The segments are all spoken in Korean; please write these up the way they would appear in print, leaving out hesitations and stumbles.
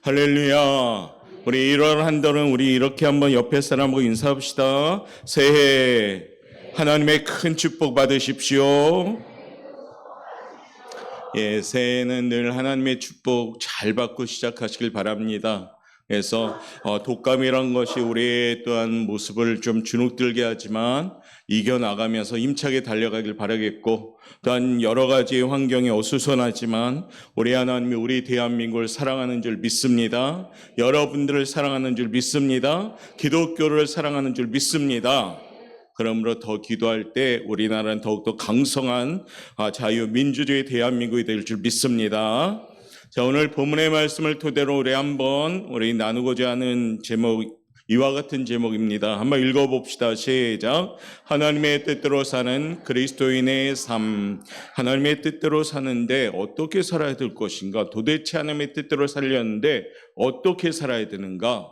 할렐루야. 우리 1월 한 달은 우리 이렇게 한번 옆에 사람하고 인사합시다. 새해 하나님의 큰 축복 받으십시오. 예, 새해는 늘 하나님의 축복 잘 받고 시작하시길 바랍니다. 그래서 독감이란 것이 우리의 또한 모습을 좀 주눅들게 하지만 이겨나가면서 힘차게 달려가길 바라겠고, 또한 여러 가지 환경이 어수선하지만 우리 하나님이 우리 대한민국을 사랑하는 줄 믿습니다. 여러분들을 사랑하는 줄 믿습니다. 기독교를 사랑하는 줄 믿습니다. 그러므로 더 기도할 때 우리나라는 더욱더 강성한 자유민주주의 대한민국이 될 줄 믿습니다. 자, 오늘 본문의 말씀을 토대로 우리 나누고자 하는 제목, 이와 같은 제목입니다. 한번 읽어봅시다. 시작. 하나님의 뜻대로 사는 그리스도인의 삶. 하나님의 뜻대로 사는데 어떻게 살아야 될 것인가? 도대체 하나님의 뜻대로 살려는데 어떻게 살아야 되는가?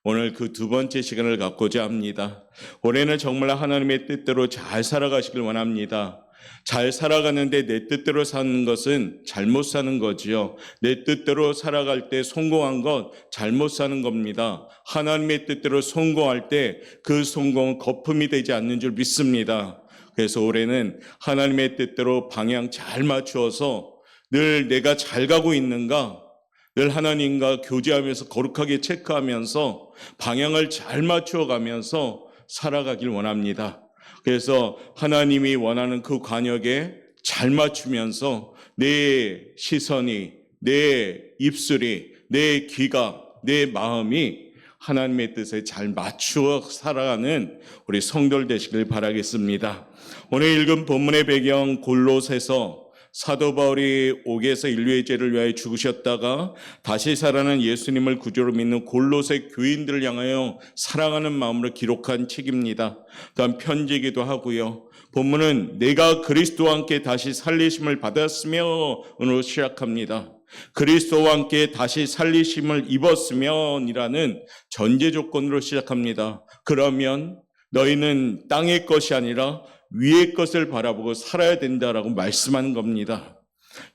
오늘 그 두 번째 시간을 갖고자 합니다. 올해는 정말 하나님의 뜻대로 잘 살아가시길 원합니다. 잘 살아가는데 내 뜻대로 사는 것은 잘못 사는 거지요. 내 뜻대로 살아갈 때 성공한 것 잘못 사는 겁니다. 하나님의 뜻대로 성공할 때 그 성공은 거품이 되지 않는 줄 믿습니다. 그래서 올해는 하나님의 뜻대로 방향 잘 맞추어서 늘 내가 잘 가고 있는가, 늘 하나님과 교제하면서 거룩하게 체크하면서 방향을 잘 맞추어가면서 살아가길 원합니다. 그래서 하나님이 원하는 그 관역에 잘 맞추면서 내 시선이, 내 입술이, 내 귀가, 내 마음이 하나님의 뜻에 잘 맞추어 살아가는 우리 성도들 되시길 바라겠습니다. 오늘 읽은 본문의 배경 골로새서 사도 바울이 옥에서 인류의 죄를 위하여 죽으셨다가 다시 살아난 예수님을 구주로 믿는 골로새 교인들을 향하여 사랑하는 마음으로 기록한 책입니다. 또한 편지이기도 하고요. 본문은 내가 그리스도와 함께 다시 살리심을 받았으며으로 시작합니다. 그리스도와 함께 다시 살리심을 입었으면이라는 전제 조건으로 시작합니다. 그러면 너희는 땅의 것이 아니라 위의 것을 바라보고 살아야 된다라고 말씀하는 겁니다.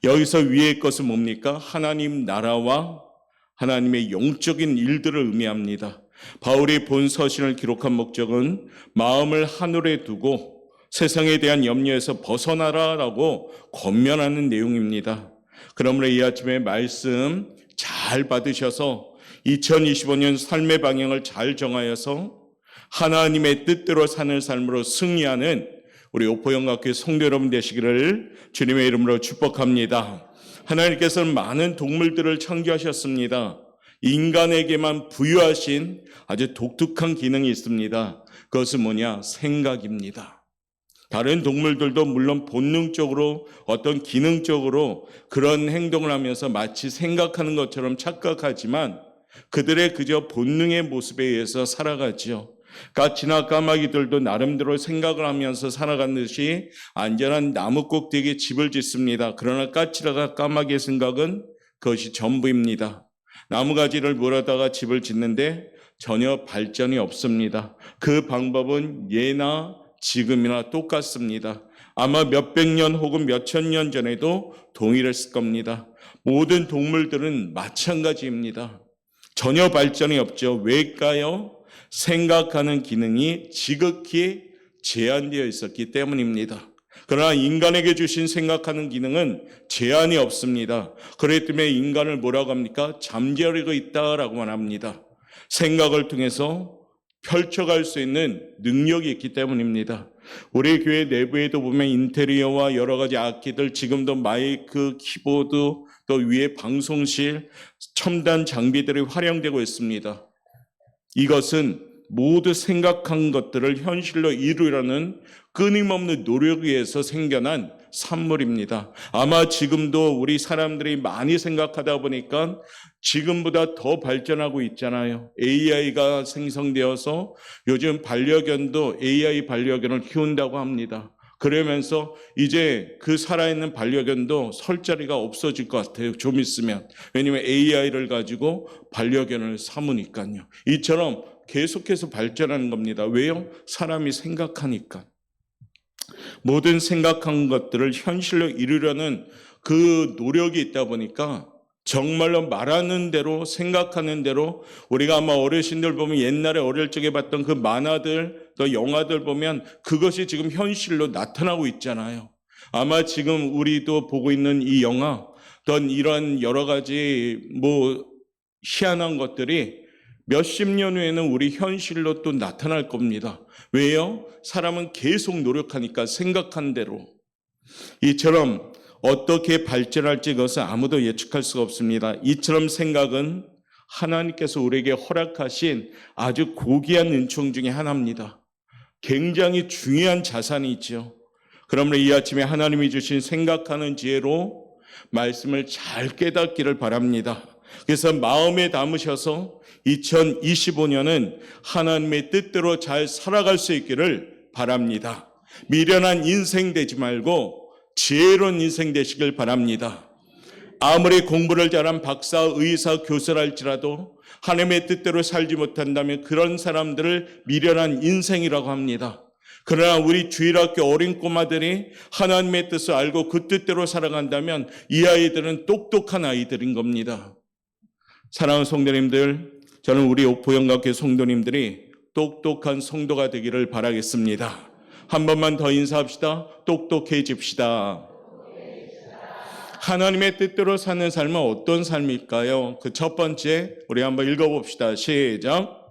여기서 위의 것은 뭡니까? 하나님 나라와 하나님의 영적인 일들을 의미합니다. 바울이 본 서신을 기록한 목적은 마음을 하늘에 두고 세상에 대한 염려에서 벗어나라라고 권면하는 내용입니다. 그러므로 이 아침에 말씀 잘 받으셔서 2025년 삶의 방향을 잘 정하여서 하나님의 뜻대로 사는 삶으로 승리하는 우리 오포영학교의 성도 여러분 되시기를 주님의 이름으로 축복합니다. 하나님께서는 많은 동물들을 창조하셨습니다. 인간에게만 부여하신 아주 독특한 기능이 있습니다. 그것은 뭐냐? 생각입니다. 다른 동물들도 물론 본능적으로 어떤 기능적으로 그런 행동을 하면서 마치 생각하는 것처럼 착각하지만 그들의 그저 본능의 모습에 의해서 살아가지요. 까치나 까마귀들도 나름대로 생각을 하면서 살아가는 듯이 안전한 나무 꼭대기에 집을 짓습니다. 그러나 까치나 까마귀의 생각은 그것이 전부입니다. 나무가지를 물어다가 집을 짓는데 전혀 발전이 없습니다. 그 방법은 예나 지금이나 똑같습니다. 아마 몇백 년 혹은 몇천 년 전에도 동일했을 겁니다. 모든 동물들은 마찬가지입니다. 전혀 발전이 없죠. 왜일까요? 생각하는 기능이 지극히 제한되어 있었기 때문입니다. 그러나 인간에게 주신 생각하는 기능은 제한이 없습니다. 그렇기 때문에 인간을 뭐라고 합니까? 잠재우고 있다라고만 합니다. 생각을 통해서 펼쳐갈 수 있는 능력이 있기 때문입니다. 우리 교회 내부에도 보면 인테리어와 여러 가지 악기들, 지금도 마이크, 키보드, 또 위에 방송실, 첨단 장비들이 활용되고 있습니다. 이것은 모두 생각한 것들을 현실로 이루려는 끊임없는 노력에 의해서 생겨난 산물입니다. 아마 지금도 우리 사람들이 많이 생각하다 보니까 지금보다 더 발전하고 있잖아요. AI가 생성되어서 요즘 반려견도 AI 반려견을 키운다고 합니다. 그러면서 이제 그 살아있는 반려견도 설 자리가 없어질 것 같아요. 좀 있으면. 왜냐하면 AI를 가지고 반려견을 삼으니까요. 이처럼 계속해서 발전하는 겁니다. 왜요? 사람이 생각하니까. 모든 생각한 것들을 현실로 이루려는 그 노력이 있다 보니까 정말로 말하는 대로 생각하는 대로 우리가 아마 어르신들 보면 옛날에 어릴 적에 봤던 그 만화들 또 영화들 보면 그것이 지금 현실로 나타나고 있잖아요. 아마 지금 우리도 보고 있는 이 영화 또 이런 여러 가지 희한한 것들이 몇십 년 후에는 우리 현실로 또 나타날 겁니다. 왜요? 사람은 계속 노력하니까 생각한 대로. 이처럼 어떻게 발전할지 그것은 아무도 예측할 수가 없습니다. 이처럼 생각은 하나님께서 우리에게 허락하신 아주 고귀한 은총 중에 하나입니다. 굉장히 중요한 자산이죠. 그러므로 이 아침에 하나님이 주신 생각하는 지혜로 말씀을 잘 깨닫기를 바랍니다. 그래서 마음에 담으셔서 2025년은 하나님의 뜻대로 잘 살아갈 수 있기를 바랍니다. 미련한 인생 되지 말고 지혜로운 인생 되시길 바랍니다. 아무리 공부를 잘한 박사, 의사, 교수랄지라도 하나님의 뜻대로 살지 못한다면 그런 사람들을 미련한 인생이라고 합니다. 그러나 우리 주일학교 어린 꼬마들이 하나님의 뜻을 알고 그 뜻대로 살아간다면 이 아이들은 똑똑한 아이들인 겁니다. 사랑하는 성도님들, 저는 우리 보영각교 성도님들이 똑똑한 성도가 되기를 바라겠습니다. 한 번만 더 인사합시다. 똑똑해집시다. 하나님의 뜻대로 사는 삶은 어떤 삶일까요? 그 첫 번째 우리 한번 읽어봅시다. 시작.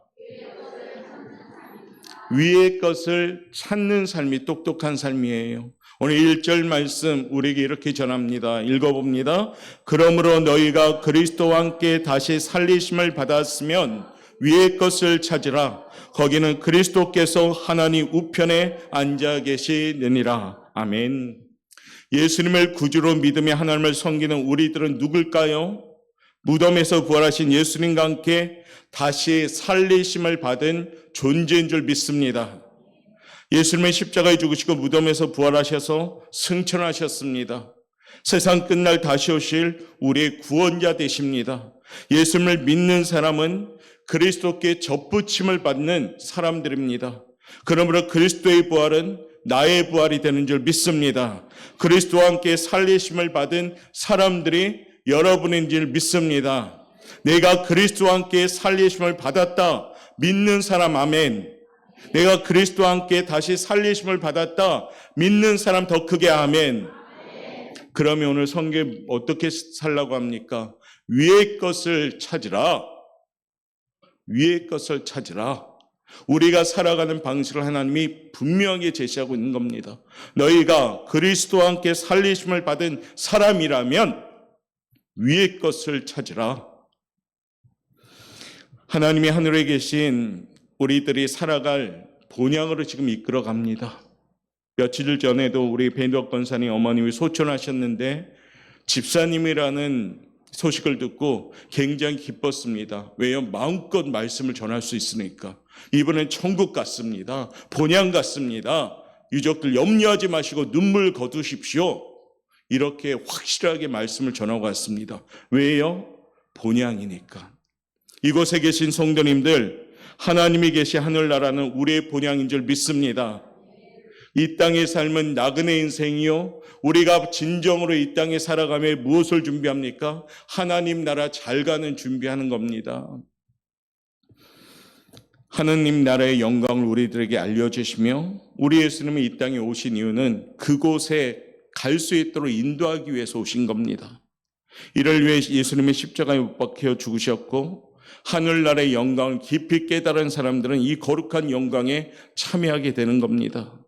위의 것을 찾는 삶이 똑똑한 삶이에요. 오늘 1절 말씀 우리에게 이렇게 전합니다. 읽어봅니다. 그러므로 너희가 그리스도와 함께 다시 살리심을 받았으면 위의 것을 찾으라. 거기는 그리스도께서 하나님 우편에 앉아 계시느니라. 아멘. 예수님을 구주로 믿으며 하나님을 섬기는 우리들은 누굴까요? 무덤에서 부활하신 예수님과 함께 다시 살리심을 받은 존재인 줄 믿습니다. 예수님의 십자가에 죽으시고 무덤에서 부활하셔서 승천하셨습니다. 세상 끝날 다시 오실 우리의 구원자 되십니다. 예수님을 믿는 사람은 그리스도께 접붙임을 받는 사람들입니다. 그러므로 그리스도의 부활은 나의 부활이 되는 줄 믿습니다. 그리스도와 함께 살리심을 받은 사람들이 여러분인 줄 믿습니다. 내가 그리스도와 함께 살리심을 받았다 믿는 사람 아멘. 내가 그리스도와 함께 다시 살리심을 받았다 믿는 사람 더 크게 아멘. 그러면 오늘 성경에 어떻게 살라고 합니까? 위의 것을 찾으라. 위의 것을 찾으라. 우리가 살아가는 방식을 하나님이 분명하게 제시하고 있는 겁니다. 너희가 그리스도와 함께 살리심을 받은 사람이라면 위의 것을 찾으라. 하나님이 하늘에 계신 우리들이 살아갈 본향으로 지금 이끌어 갑니다. 며칠 전에도 우리 배덕 권사님 어머님이 소천하셨는데 집사님이라는 소식을 듣고 굉장히 기뻤습니다. 왜요? 마음껏 말씀을 전할 수 있으니까. 이번엔 천국 같습니다. 본향 같습니다. 유족들 염려하지 마시고 눈물 거두십시오. 이렇게 확실하게 말씀을 전하고 갔습니다. 왜요? 본향이니까. 이곳에 계신 성도님들, 하나님이 계신 하늘나라는 우리의 본향인 줄 믿습니다. 이 땅의 삶은 나그네 인생이요. 우리가 진정으로 이 땅에 살아가며 무엇을 준비합니까? 하나님 나라 잘 가는 준비하는 겁니다. 하나님 나라의 영광을 우리들에게 알려주시며 우리 예수님이 이 땅에 오신 이유는 그곳에 갈 수 있도록 인도하기 위해서 오신 겁니다. 이를 위해 예수님이 십자가에 못 박혀 죽으셨고 하늘나라의 영광을 깊이 깨달은 사람들은 이 거룩한 영광에 참여하게 되는 겁니다.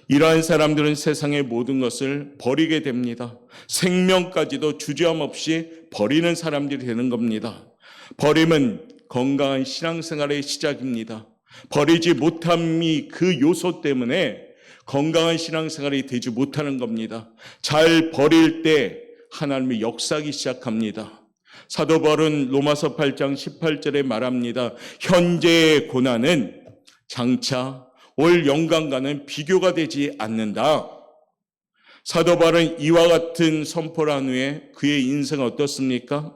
이러한 사람들은 세상의 모든 것을 버리게 됩니다. 생명까지도 주저함 없이 버리는 사람들이 되는 겁니다. 버림은 건강한 신앙생활의 시작입니다. 버리지 못함이 그 요소 때문에 건강한 신앙생활이 되지 못하는 겁니다. 잘 버릴 때 하나님의 역사하기 시작합니다. 사도 바울은 로마서 8장 18절에 말합니다. 현재의 고난은 장차 올 영광과는 비교가 되지 않는다. 사도 바울은 이와 같은 선포를 한 후에 그의 인생은 어떻습니까?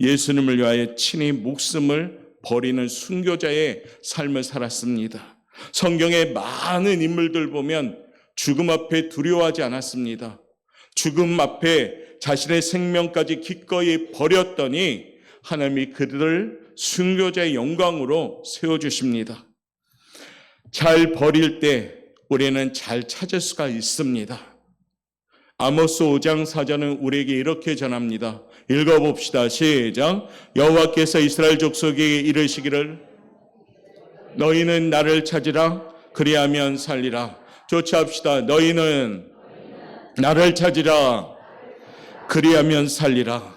예수님을 위하여 친히 목숨을 버리는 순교자의 삶을 살았습니다. 성경의 많은 인물들 보면 죽음 앞에 두려워하지 않았습니다. 죽음 앞에 자신의 생명까지 기꺼이 버렸더니 하나님이 그들을 순교자의 영광으로 세워주십니다. 잘 버릴 때 우리는 잘 찾을 수가 있습니다. 아모스 5장 4절은 우리에게 이렇게 전합니다. 읽어봅시다. 시작. 여호와께서 이스라엘 족속에게 이르시기를 너희는 나를 찾으라 그리하면 살리라. 조치합시다. 너희는 나를 찾으라 그리하면 살리라.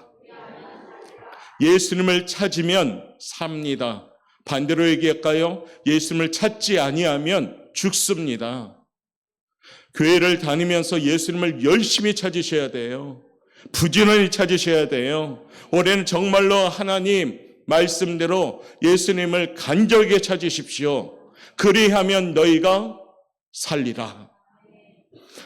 예수님을 찾으면 삽니다. 반대로 얘기할까요? 예수님을 찾지 아니하면 죽습니다. 교회를 다니면서 예수님을 열심히 찾으셔야 돼요. 부지런히 찾으셔야 돼요. 올해는 정말로 하나님 말씀대로 예수님을 간절하게 찾으십시오. 그리하면 너희가 살리라.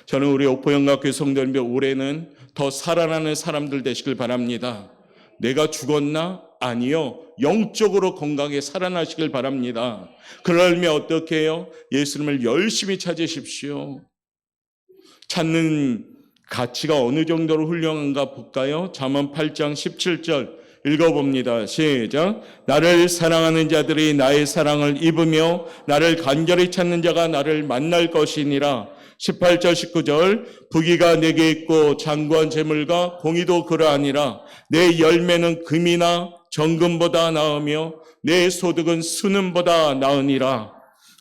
저는 우리 옥포영각교회 성도님들 올해는 더 살아나는 사람들 되시길 바랍니다. 내가 죽었나? 아니요. 영적으로 건강하게 살아나시길 바랍니다. 그러려면 어떻게 해요? 예수님을 열심히 찾으십시오. 찾는 가치가 어느 정도로 훌륭한가 볼까요? 잠언 8장 17절 읽어봅니다. 시작. 나를 사랑하는 자들이 나의 사랑을 입으며 나를 간절히 찾는 자가 나를 만날 것이니라. 18절 19절 부귀가 내게 있고 장구한 재물과 공의도 그러하니라. 내 열매는 금이나 정금보다 나으며 내 소득은 순금보다 나으니라.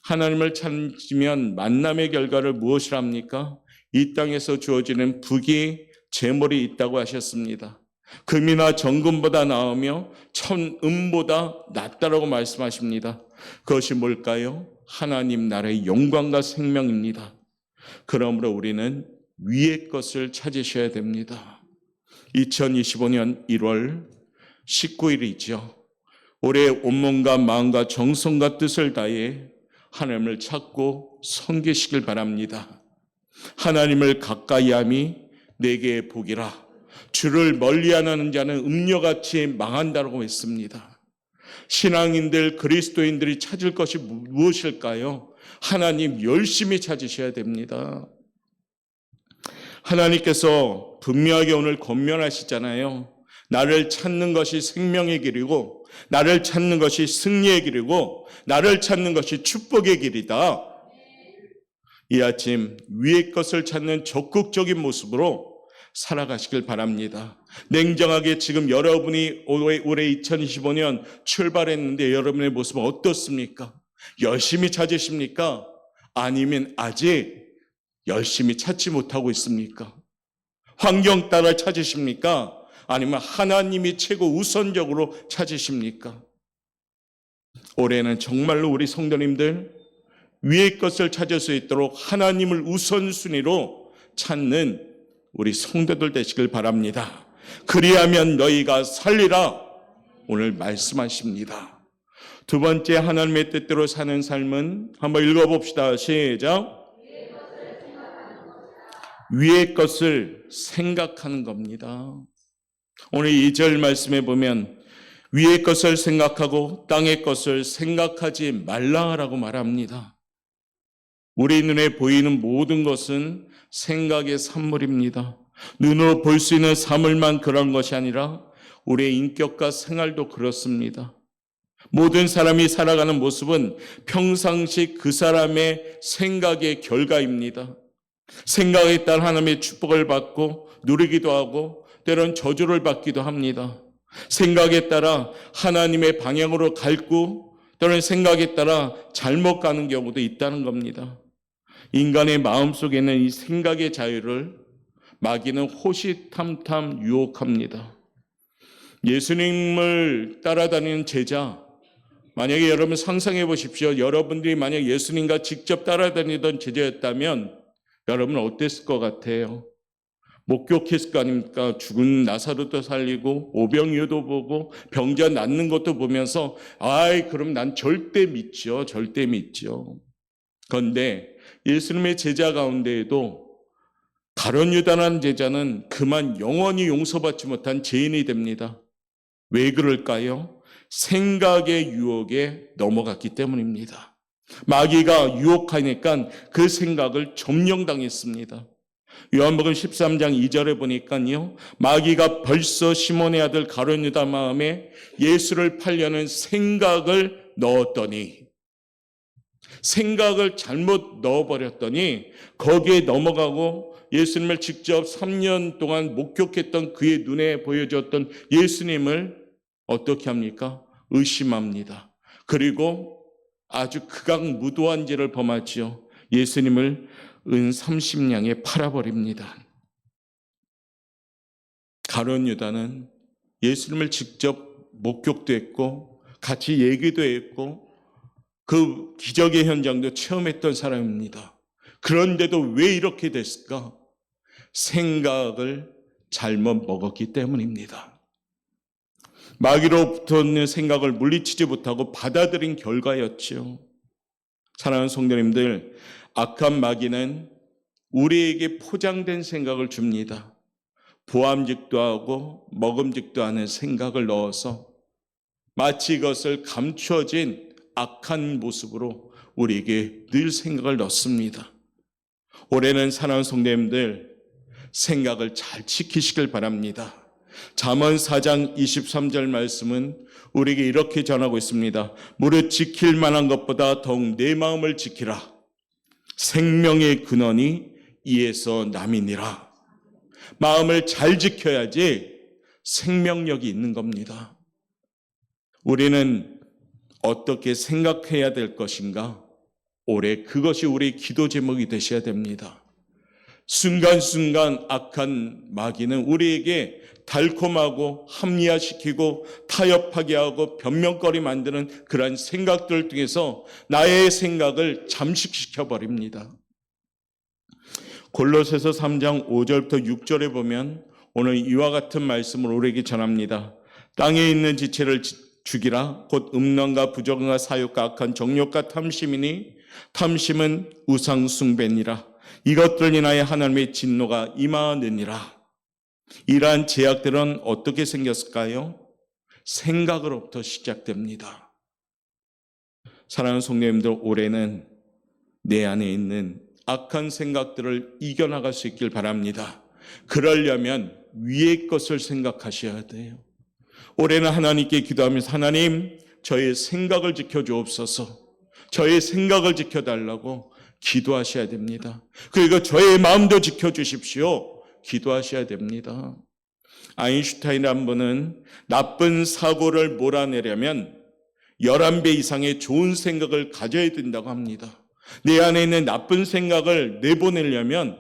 하나님을 찾으면 만남의 결과를 무엇이랍니까? 이 땅에서 주어지는 부귀, 재물이 있다고 하셨습니다. 금이나 정금보다 나으며 천금보다 낫다라고 말씀하십니다. 그것이 뭘까요? 하나님 나라의 영광과 생명입니다. 그러므로 우리는 위의 것을 찾으셔야 됩니다. 2025년 1월 19일이죠. 올해 온몸과 마음과 정성과 뜻을 다해 하나님을 찾고 섬기시길 바랍니다. 하나님을 가까이함이 내게 복이라. 주를 멀리하는 자는 음녀같이 망한다고 했습니다. 신앙인들, 그리스도인들이 찾을 것이 무엇일까요? 하나님 열심히 찾으셔야 됩니다. 하나님께서 분명하게 오늘 권면하시잖아요. 나를 찾는 것이 생명의 길이고 나를 찾는 것이 승리의 길이고 나를 찾는 것이 축복의 길이다. 이 아침 위의 것을 찾는 적극적인 모습으로 살아가시길 바랍니다. 냉정하게 지금 여러분이 올해 2025년 출발했는데 여러분의 모습은 어떻습니까? 열심히 찾으십니까? 아니면 아직 열심히 찾지 못하고 있습니까? 환경 따라 찾으십니까? 아니면 하나님이 최고 우선적으로 찾으십니까? 올해는 정말로 우리 성도님들 위의 것을 찾을 수 있도록 하나님을 우선순위로 찾는 우리 성도들 되시길 바랍니다. 그리하면 너희가 살리라 오늘 말씀하십니다. 두 번째 하나님의 뜻대로 사는 삶은 한번 읽어봅시다. 시작. 위의 것을 생각하는 겁니다. 오늘 2절 말씀에 보면 위의 것을 생각하고 땅의 것을 생각하지 말라라고 말합니다. 우리 눈에 보이는 모든 것은 생각의 산물입니다. 눈으로 볼 수 있는 사물만 그런 것이 아니라 우리의 인격과 생활도 그렇습니다. 모든 사람이 살아가는 모습은 평상시 그 사람의 생각의 결과입니다. 생각에 따라 하나님의 축복을 받고 누리기도 하고 때론 저주를 받기도 합니다. 생각에 따라 하나님의 방향으로 갈고 때론 생각에 따라 잘못 가는 경우도 있다는 겁니다. 인간의 마음속에는 이 생각의 자유를 마귀는 호시탐탐 유혹합니다. 예수님을 따라다니는 제자, 만약에 여러분 상상해 보십시오. 여러분들이 만약 예수님과 직접 따라다니던 제자였다면 여러분은 어땠을 것 같아요? 목격했을 거 아닙니까? 죽은 나사로도 살리고 오병이어도 보고 병자 낫는 것도 보면서 그럼 난 절대 믿죠. 절대 믿죠. 그런데 예수님의 제자 가운데에도 가룟 유다라는 제자는 그만 영원히 용서받지 못한 죄인이 됩니다. 왜 그럴까요? 생각의 유혹에 넘어갔기 때문입니다. 마귀가 유혹하니까 그 생각을 점령당했습니다. 요한복음 13장 2절에 보니까요, 마귀가 벌써 시몬의 아들 가룟 유다 마음에 예수를 팔려는 생각을 넣었더니, 생각을 잘못 넣어버렸더니 거기에 넘어가고 예수님을 직접 3년 동안 목격했던 그의 눈에 보여줬던 예수님을 어떻게 합니까? 의심합니다. 그리고 아주 극악무도한 죄를 범하지요. 예수님을 은 30냥에 팔아버립니다. 가룟 유다는 예수님을 직접 목격도 했고 같이 얘기도 했고 그 기적의 현장도 체험했던 사람입니다. 그런데도 왜 이렇게 됐을까? 생각을 잘못 먹었기 때문입니다. 마귀로부터는 생각을 물리치지 못하고 받아들인 결과였지요. 사랑하는 성도님들, 악한 마귀는 우리에게 포장된 생각을 줍니다. 보암직도 하고 먹음직도 하는 생각을 넣어서 마치 이것을 감춰진 악한 모습으로 우리에게 늘 생각을 넣습니다. 올해는 사랑하는 성도님들, 생각을 잘 지키시길 바랍니다. 잠언 4장 23절 말씀은 우리에게 이렇게 전하고 있습니다. 무릇 지킬 만한 것보다 더욱 내 마음을 지키라. 생명의 근원이 이에서 남이니라. 마음을 잘 지켜야지 생명력이 있는 겁니다. 우리는 어떻게 생각해야 될 것인가? 올해 그것이 우리의 기도 제목이 되셔야 됩니다. 순간순간 악한 마귀는 우리에게 달콤하고 합리화시키고 타협하게 하고 변명거리 만드는 그러한 생각들을 통해서 나의 생각을 잠식시켜 버립니다. 골로새서 3장 5절부터 6절에 보면 오늘 이와 같은 말씀을 우리에게 전합니다. 땅에 있는 지체를 죽이라. 곧 음란과 부정과 사욕과 악한 정욕과 탐심이니 탐심은 우상 숭배니라. 이것들 인하여 하나님의 진노가 임하느니라. 이러한 제약들은 어떻게 생겼을까요? 생각으로부터 시작됩니다. 사랑하는 성도님들, 올해는 내 안에 있는 악한 생각들을 이겨나갈 수 있길 바랍니다. 그러려면 위의 것을 생각하셔야 돼요. 올해는 하나님께 기도하면서 하나님, 저의 생각을 지켜주옵소서, 저의 생각을 지켜달라고 기도하셔야 됩니다. 그리고 저의 마음도 지켜주십시오. 기도하셔야 됩니다. 아인슈타인이라는 분은 나쁜 사고를 몰아내려면 11배 이상의 좋은 생각을 가져야 된다고 합니다. 내 안에 있는 나쁜 생각을 내보내려면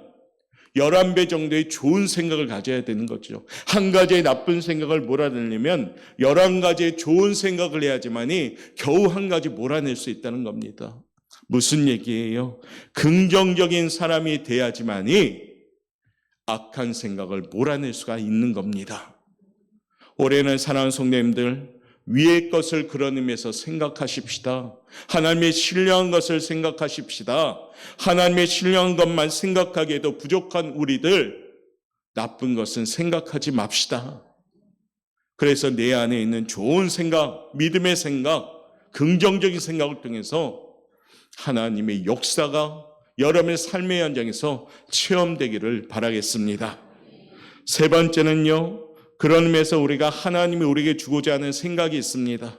11배 정도의 좋은 생각을 가져야 되는 거죠. 한 가지의 나쁜 생각을 몰아내려면 11가지의 좋은 생각을 해야지만이 겨우 한 가지 몰아낼 수 있다는 겁니다. 무슨 얘기예요? 긍정적인 사람이 돼야지만이 악한 생각을 몰아낼 수가 있는 겁니다. 올해는 사랑하는 성도님들, 위의 것을 그런 의미에서 생각하십시다. 하나님의 신령한 것을 생각하십시다. 하나님의 신령한 것만 생각하기에도 부족한 우리들, 나쁜 것은 생각하지 맙시다. 그래서 내 안에 있는 좋은 생각, 믿음의 생각, 긍정적인 생각을 통해서 하나님의 역사가 여러분의 삶의 현장에서 체험되기를 바라겠습니다. 세 번째는요, 그런 의미에서 우리가 하나님이 우리에게 주고자 하는 생각이 있습니다.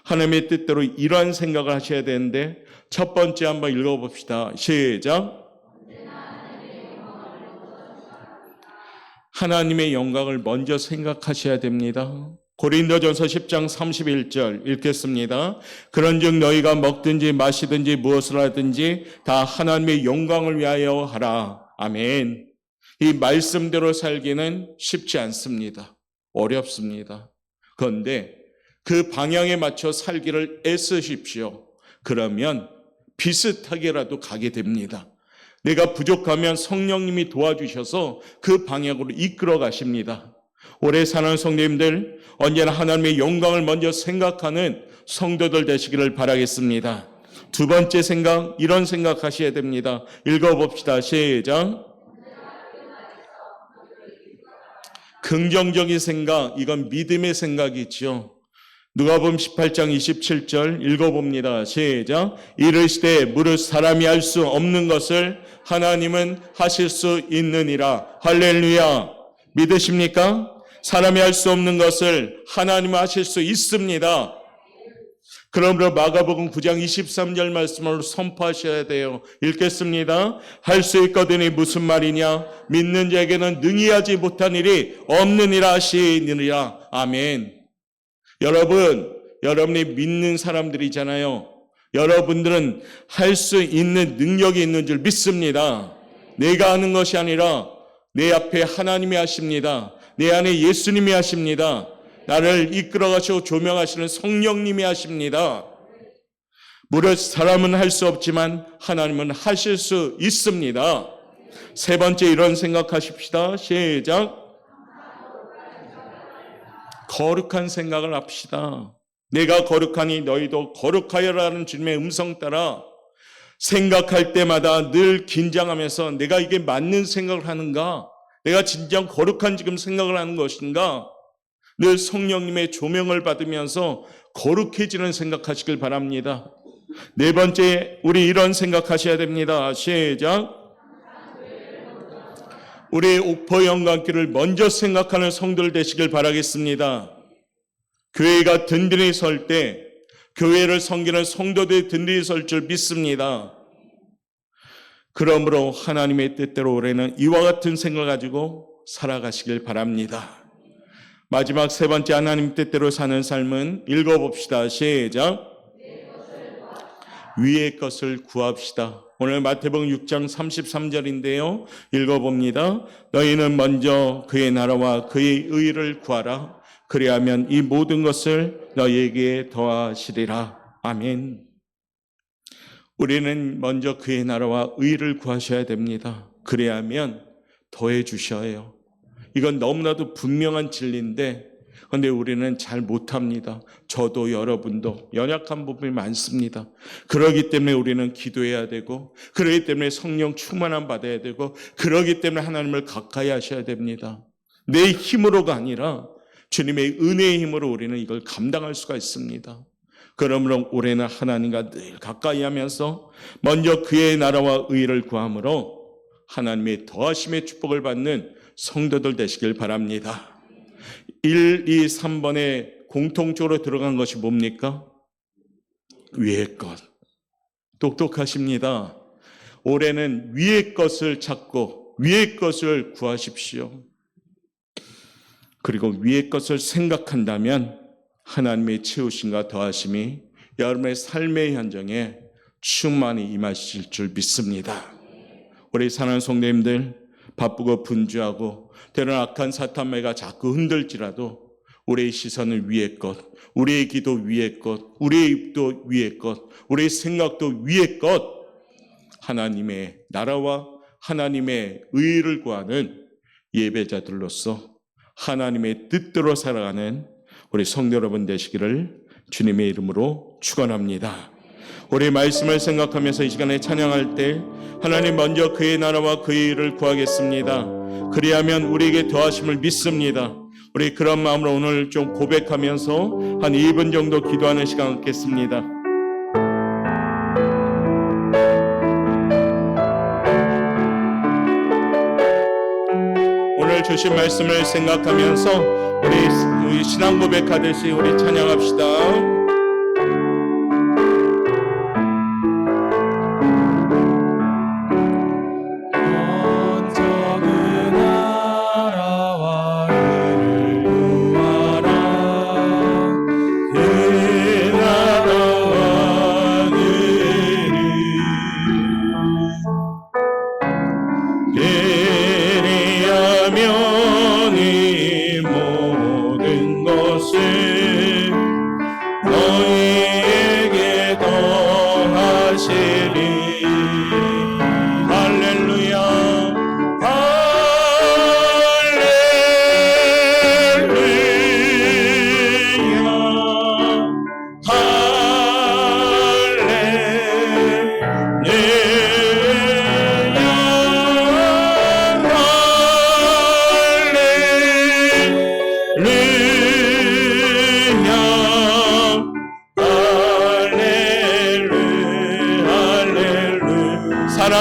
하나님의 뜻대로 이러한 생각을 하셔야 되는데, 첫 번째 한번 읽어봅시다. 시작. 하나님의 영광을 먼저 생각하셔야 됩니다. 고린도전서 10장 31절 읽겠습니다. 그런즉 너희가 먹든지 마시든지 무엇을 하든지 다 하나님의 영광을 위하여 하라. 아멘. 이 말씀대로 살기는 쉽지 않습니다. 어렵습니다. 그런데 그 방향에 맞춰 살기를 애쓰십시오. 그러면 비슷하게라도 가게 됩니다. 내가 부족하면 성령님이 도와주셔서 그 방향으로 이끌어 가십니다. 올해 사는 성도님들, 언제나 하나님의 영광을 먼저 생각하는 성도들 되시기를 바라겠습니다. 두 번째 생각, 이런 생각하셔야 됩니다. 읽어봅시다. 시작. 긍정적인 생각, 이건 믿음의 생각이죠. 누가복음 18장 27절 읽어봅니다. 시작. 이르시되 무릇 사람이 할 수 없는 것을 하나님은 하실 수 있느니라. 할렐루야. 믿으십니까? 사람이 할 수 없는 것을 하나님은 하실 수 있습니다. 그러므로 마가복음 9장 23절 말씀을 선포하셔야 돼요. 읽겠습니다. 할 수 있거든이 무슨 말이냐? 믿는 자에게는 능히 하지 못한 일이 없느니라 하시느니라. 아멘. 여러분, 여러분이 믿는 사람들이잖아요. 여러분들은 할 수 있는 능력이 있는 줄 믿습니다. 내가 하는 것이 아니라 내 앞에 하나님이 하십니다. 내 안에 예수님이 하십니다. 나를 이끌어가시고 조명하시는 성령님이 하십니다. 무릇 사람은 할 수 없지만 하나님은 하실 수 있습니다. 세 번째 이런 생각하십시다. 시작. 거룩한 생각을 합시다. 내가 거룩하니 너희도 거룩하여라는 주님의 음성 따라 생각할 때마다 늘 긴장하면서 내가 이게 맞는 생각을 하는가? 내가 진정 거룩한 지금 생각을 하는 것인가? 늘 성령님의 조명을 받으면서 거룩해지는 생각하시길 바랍니다. 네 번째, 우리 이런 생각하셔야 됩니다. 시작. 우리 옥포 영광길을 먼저 생각하는 성도들 되시길 바라겠습니다. 교회가 든든히 설 때 교회를 섬기는 성도들이 든든히 설 줄 믿습니다. 그러므로 하나님의 뜻대로 올해는 이와 같은 생각을 가지고 살아가시길 바랍니다. 마지막 세 번째 하나님 뜻대로 사는 삶은 읽어봅시다. 시작. 위의 것을 구합시다. 오늘 마태복음 6장 33절인데요. 읽어봅니다. 너희는 먼저 그의 나라와 그의 의를 구하라. 그리하면 이 모든 것을 너희에게 더하시리라. 아멘. 우리는 먼저 그의 나라와 의를 구하셔야 됩니다. 그래야면 더해 주셔요. 이건 너무나도 분명한 진리인데 그런데 우리는 잘 못합니다. 저도 여러분도 연약한 부분이 많습니다. 그러기 때문에 우리는 기도해야 되고 그러기 때문에 성령 충만함 받아야 되고 그러기 때문에 하나님을 가까이 하셔야 됩니다. 내 힘으로가 아니라 주님의 은혜의 힘으로 우리는 이걸 감당할 수가 있습니다. 그러므로 올해는 하나님과 늘 가까이 하면서 먼저 그의 나라와 의를 구함으로 하나님의 더하심의 축복을 받는 성도들 되시길 바랍니다. 1, 2, 3번에 공통적으로 들어간 것이 뭡니까? 위의 것. 똑똑하십니다. 올해는 위의 것을 찾고 위의 것을 구하십시오. 그리고 위의 것을 생각한다면 하나님의 채우심과 더하심이 여러분의 삶의 현장에 충만히 임하실 줄 믿습니다. 우리 사랑하는 성도님들, 바쁘고 분주하고 때로는 악한 사탄매가 자꾸 흔들지라도 우리의 시선은 위의 것, 우리의 기도 위의 것, 우리의 입도 위의 것, 우리의 생각도 위의 것, 하나님의 나라와 하나님의 의를 구하는 예배자들로서 하나님의 뜻대로 살아가는 우리 성도 여러분 되시기를 주님의 이름으로 축원합니다. 우리 말씀을 생각하면서 이 시간에 찬양할 때 하나님 먼저 그의 나라와 그의 일을 구하겠습니다. 그리하면 우리에게 더하심을 믿습니다. 우리 그런 마음으로 오늘 좀 고백하면서 한 2분 정도 기도하는 시간 갖겠습니다. 오늘 주신 말씀을 생각하면서 우리 신앙 고백하듯이 우리 찬양합시다.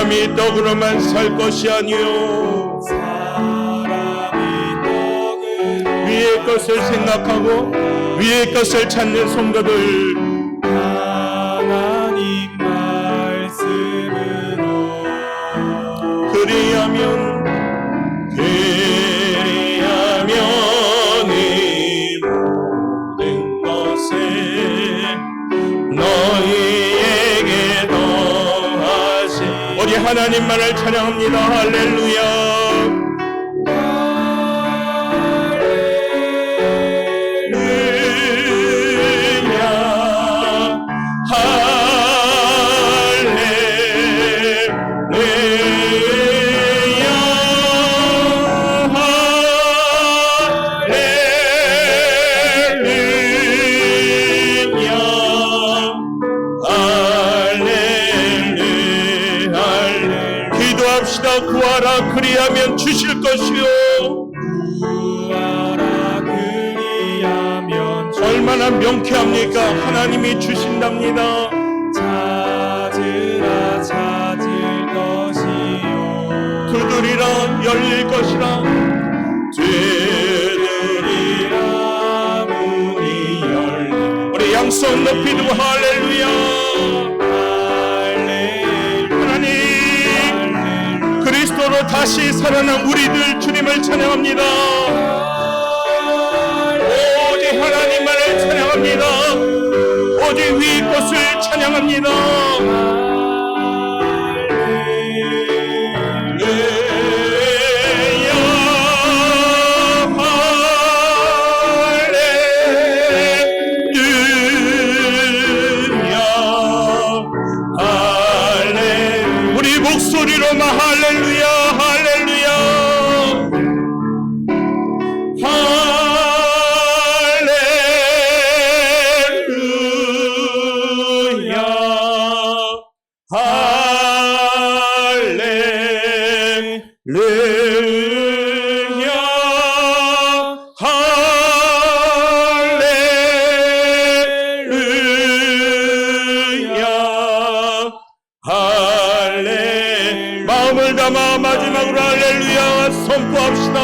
사람이 떡으로만 살 것이 아니요 위의 것을 생각하고 위의 것을 찾는 성도들, 하나님 말씀으로 그리하면 이 모든 것을 너희에게 더하시. 우리 하나님만을 찬양합니다. 할렐루야. 구하라 그리하면 주실 것이요. 구하라 그리하면 얼마나 명쾌합니까? 하나님이 주신답니다. 찾으라 찾을 것이요. 두드리라 열릴 것이라. 두드리라 문이 열리. 우리 양손 높이 두고 할렐루야. 그리스도로 다시 살아난 우리들 주님을 찬양합니다. 오직 하나님만을 찬양합니다. 오직 위의 것을 찬양합니다. 우리 목소리로만 할렐루야 할렐루야 할렐루야. 마음을 담아 마지막으로 할렐루야 선포합시다.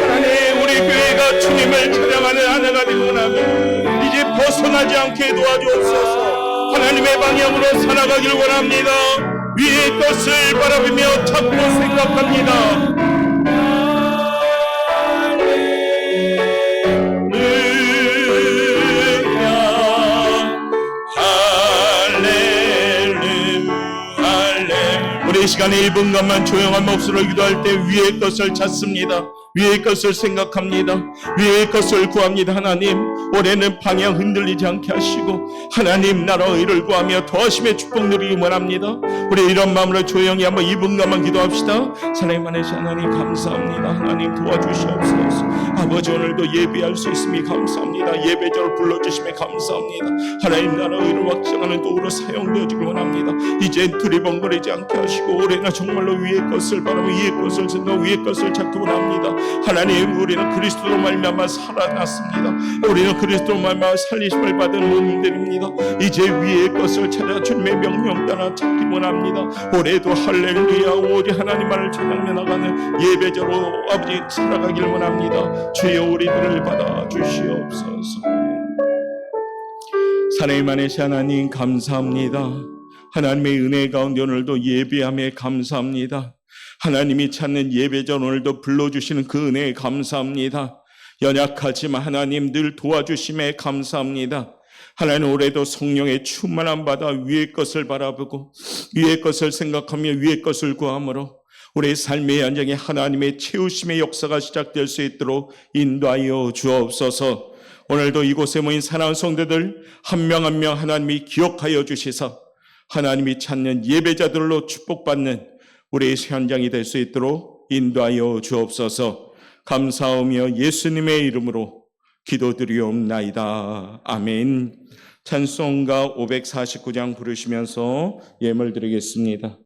하나님, 우리 교회가 주님을 찬양하는 한 해가 되고 나면 이제 벗어나지 않게 도와주옵소서. 하나님의 방향으로 살아가길 원합니다. 위의 것을 바라보며 찾고 생각합니다. 우리 이 시간에 1분간만 조용한 목소리로 기도할 때 위의 것을 찾습니다. 위의 것을 생각합니다. 위의 것을 구합니다. 하나님, 올해는 방향 흔들리지 않게 하시고 하나님 나라 의를 구하며 도하심의 축복 누리기 원합니다. 우리 이런 마음으로 조용히 한번 2분간만 기도합시다. 사랑의 만혜신 하나님 감사합니다. 하나님 도와주시옵소서. 아버지, 오늘도 예배할 수 있음이 감사합니다. 예배자로 불러주심에 감사합니다. 하나님 나라 의를 확장하는 도구로 사용되어지길 원합니다. 이제 두리번거리지 않게 하시고 올해는 정말로 위의 것을 바라보고 위의 것을 생각 위의 것을 찾기 원합니다. 하나님, 우리는 그리스도로 말미암아 살아났습니다. 우리는 그리스도로 말미암아 살리심을 받은 몸들입니다. 이제 위의 것을 찾아 주님의 명령 따라 찾기 원합니다. 올해도 할렐루야 오직 하나님만을 찬양해 나가는 예배자로 아버지 살아가길 원합니다. 주여 우리들을 받아주시옵소서. 사랑의 만혜신 하나님 감사합니다. 하나님의 은혜 가운데 오늘도 예배함에 감사합니다. 하나님이 찾는 예배자 오늘도 불러주시는 그 은혜에 감사합니다. 연약하지만 하나님 늘 도와주심에 감사합니다. 하나님, 올해도 성령의 충만함 받아 위의 것을 바라보고 위의 것을 생각하며 위의 것을 구함으로 우리의 삶의 현장에 하나님의 채우심의 역사가 시작될 수 있도록 인도하여 주옵소서. 오늘도 이곳에 모인 사랑하는 성도들 한 명 한 명 하나님이 기억하여 주시사 하나님이 찾는 예배자들로 축복받는 우리의 현장이 될 수 있도록 인도하여 주옵소서. 감사하며 예수님의 이름으로 기도드리옵나이다. 아멘. 찬송가 549장 부르시면서 예물 드리겠습니다.